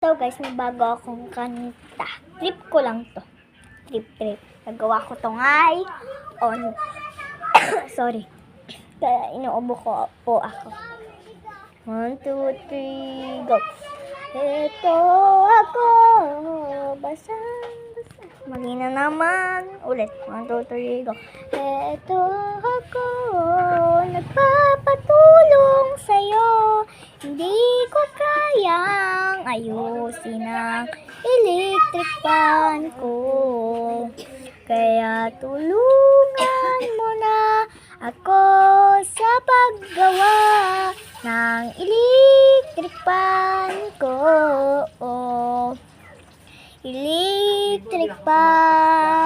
Ito guys, may bago akong kanta. Trip ko lang to. Trip. Nagawa ko to ngay on. Sorry. Kaya inuubo ko po ako. 1, 2, 3, go. Ito ako. Basa. Magina naman. Ulit. 1, 2, 3, go. Ito ako. Nagpapatulong sa'yo. Hindi ko kayang ayusin ang electric fan ko. Kaya tulungan mo na ako sa paggawa ng electric fan ko. Electric fan.